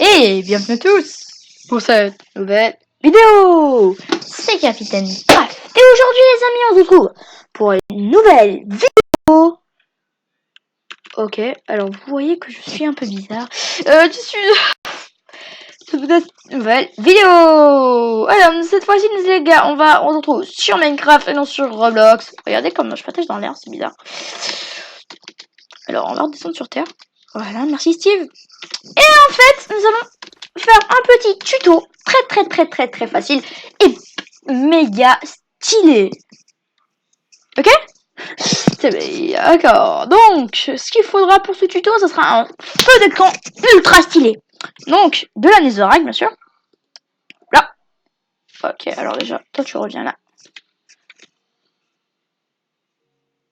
Et bienvenue à tous pour cette nouvelle vidéo. C'est Capitaine Paf. Et aujourd'hui les amis, on se retrouve pour une nouvelle vidéo. Ok, alors vous voyez que je suis un peu bizarre. Je suis... C'est peut-être une nouvelle vidéo. Alors cette fois-ci les gars, on se retrouve sur Minecraft et non sur Roblox. Regardez comme je partage dans l'air, c'est bizarre. Alors on va redescendre sur Terre. Voilà, merci Steve. Et en fait, nous allons faire un petit tuto très facile et méga stylé. Ok? D'accord. Donc, ce qu'il faudra pour ce tuto, ce sera un feu d'écran ultra stylé. Donc, de la netherrack, bien sûr. Là. Ok, alors déjà, toi tu reviens là.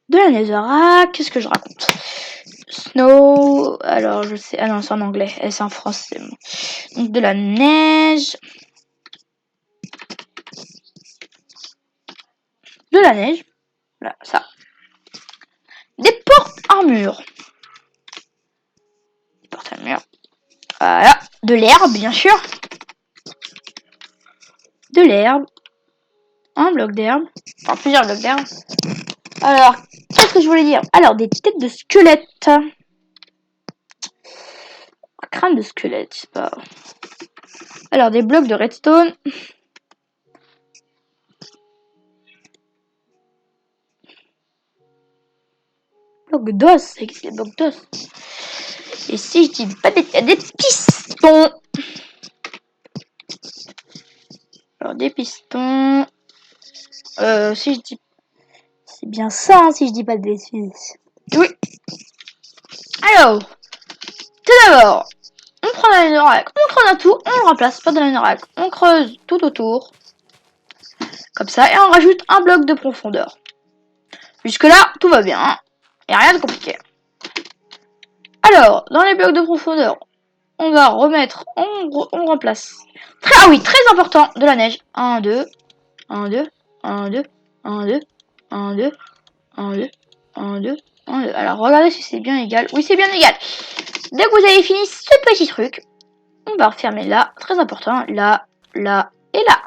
De la netherrack, qu'est-ce que je raconte? Snow, alors je sais, ah non, c'est en anglais, et c'est en français. Donc, de la neige. De la neige. Là, ça. Des portes-armures. Des portes-armures. Voilà. De l'herbe, bien sûr. De l'herbe. Un bloc d'herbe. Enfin, plusieurs blocs d'herbe. Alors, qu'est-ce que je voulais dire? Alors, des têtes de squelette. Un crâne de squelette, je sais pas. Alors, des blocs de redstone. Blocs d'os. C'est que des blocs d'os. Et si je dis pas des pistons. Alors, des pistons. Si je dis... C'est bien ça, hein, si je dis pas de bêtises. Oui. Alors, tout d'abord, on prend la netherrack, on creuse un tout, on le remplace par de la netherrack. On creuse tout autour. Comme ça, et on rajoute un bloc de profondeur. Jusque là, tout va bien. Il n'y a rien de compliqué. Alors, dans les blocs de profondeur, on va remettre, on remplace. Ah oui, très important, de la neige. 1, 2, 1, 2, 1, 2, 1, 2, 1, 2, 1, 2, 1, 2, 1, 2. Alors, regardez si c'est bien égal. Oui, c'est bien égal. Dès que vous avez fini ce petit truc, on va refermer là. Très important. Là, là et là.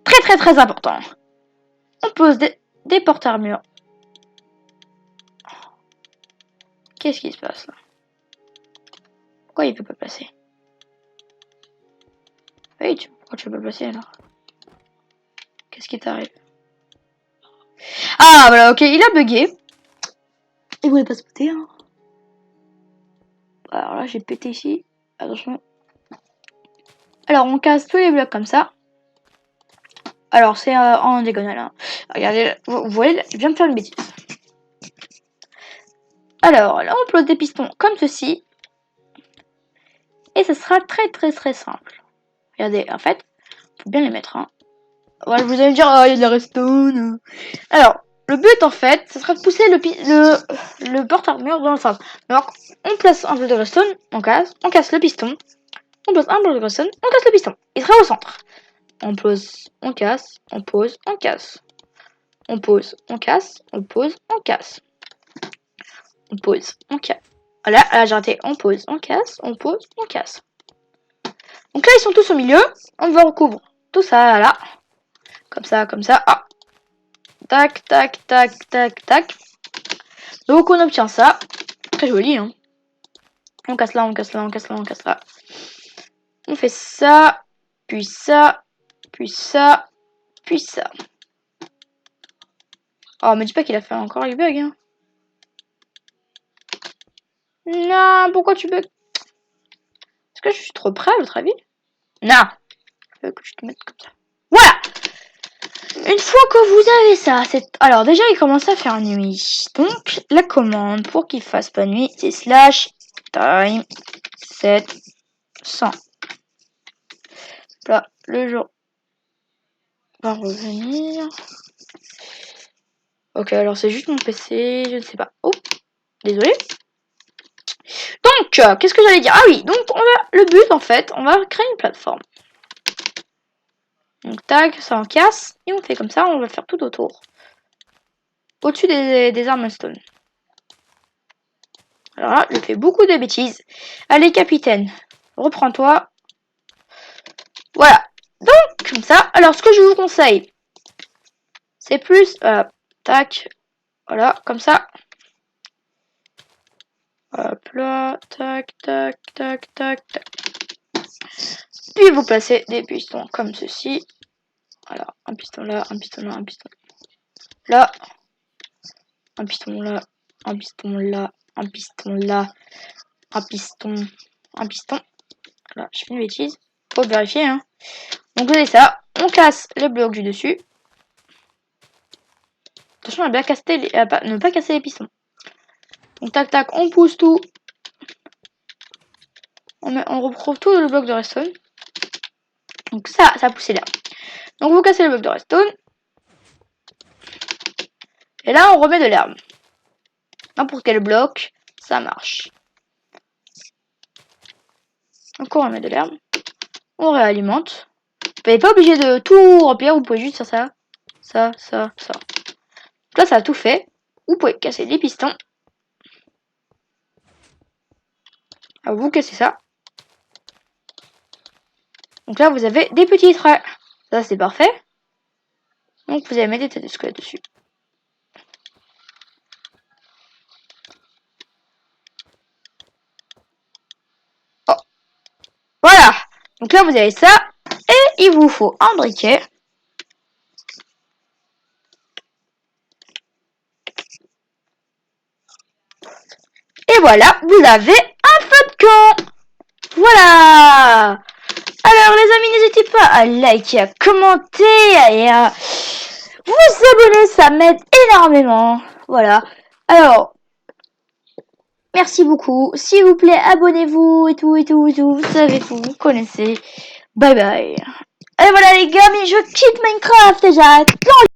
Très important. On pose des portes-armures. Qu'est-ce qui se passe là? Pourquoi il peut pas passer? Oui, pourquoi tu peux pas passer alors? Qu'est-ce qui t'arrive? Ah voilà, ok, il a bugué. Il voulait pas se péter, hein. Alors là, j'ai pété ici. Attention. Alors, on casse tous les blocs comme ça. Alors, c'est en diagonale. Hein. Regardez, vous voyez, il vient de faire une bêtise. Alors, là, on pose des pistons comme ceci. Et ce sera très simple. Regardez, en fait, faut bien les mettre. Hein. Voilà, vous allez me dire, oh, il y a de la redstone. Alors, le but, en fait, ce sera de pousser le porte-armure dans le sens. Alors, on place un bloc de redstone, on casse le piston. On pose un bloc de redstone, on casse le piston. Il sera au centre. On pose, on casse, on pose, on casse. On pose, on casse, on pose, on casse. On pose, on casse. Voilà, j'ai raté. On pose, on casse, on pose, on casse. Donc là, ils sont tous au milieu. On va recouvrir tout ça, là. Comme ça, comme ça. Ah. Tac. Donc on obtient ça. Très joli, hein. On casse là, on casse là. On fait ça, puis ça, puis ça, puis ça. Oh, me dis pas qu'il a fait encore les bugs, hein. Non, pourquoi tu bugs? Est-ce que je suis trop près à votre avis? Non. Je veux que je te mette comme ça. Voilà. Une fois que vous avez ça, alors déjà il commence à faire nuit. Donc la commande pour qu'il fasse pas nuit, c'est /time 700. Là, le jour va revenir. Ok, alors c'est juste mon PC, je ne sais pas. Oh, désolé. Donc, qu'est-ce que j'allais dire? Ah oui, donc le but en fait, on va créer une plateforme. Donc tac, ça en casse, et on fait comme ça, on va faire tout autour. Au-dessus des armes stone. Alors là, je fais beaucoup de bêtises. Allez, capitaine. Reprends-toi. Voilà. Donc, comme ça. Alors, ce que je vous conseille, c'est plus... tac. Voilà, comme ça. Hop là. Tac, tac, tac, tac, tac. Puis, vous placez des pistons comme ceci. Voilà, un piston là, un piston là, un piston là. Un piston là, un piston là, un piston là, un piston, un piston. Voilà, je fais une bêtise. Faut vérifier, hein. Donc, vous avez ça. On casse les blocs du dessus. Attention à bien casser les, ne pas casser les pistons. Donc, tac, tac, on pousse tout. On retrouve tout le bloc de redstone. Donc, ça a poussé là. Donc, vous cassez le bloc de redstone. Et là, on remet de l'herbe. N'importe quel bloc, ça marche. Donc, on remet de l'herbe. On réalimente. Vous n'êtes pas obligé de tout remplir, vous pouvez juste faire ça. Ça, ça, ça. Donc là, ça a tout fait. Vous pouvez casser les pistons. Alors, vous cassez ça. Donc là, vous avez des petits traits. Ça, c'est parfait. Donc, vous allez mettre des têtes de squelettes dessus. Oh. Voilà. Donc là, vous avez ça. Et il vous faut un briquet. Et voilà, vous avez un feu de camp. Voilà. Alors les amis, n'hésitez pas à liker, à commenter et à vous abonner, ça m'aide énormément. Voilà. Alors, merci beaucoup. S'il vous plaît, abonnez-vous et tout, et tout, et tout. Vous savez tout, vous connaissez. Bye bye. Et voilà les gars, mais je quitte Minecraft déjà.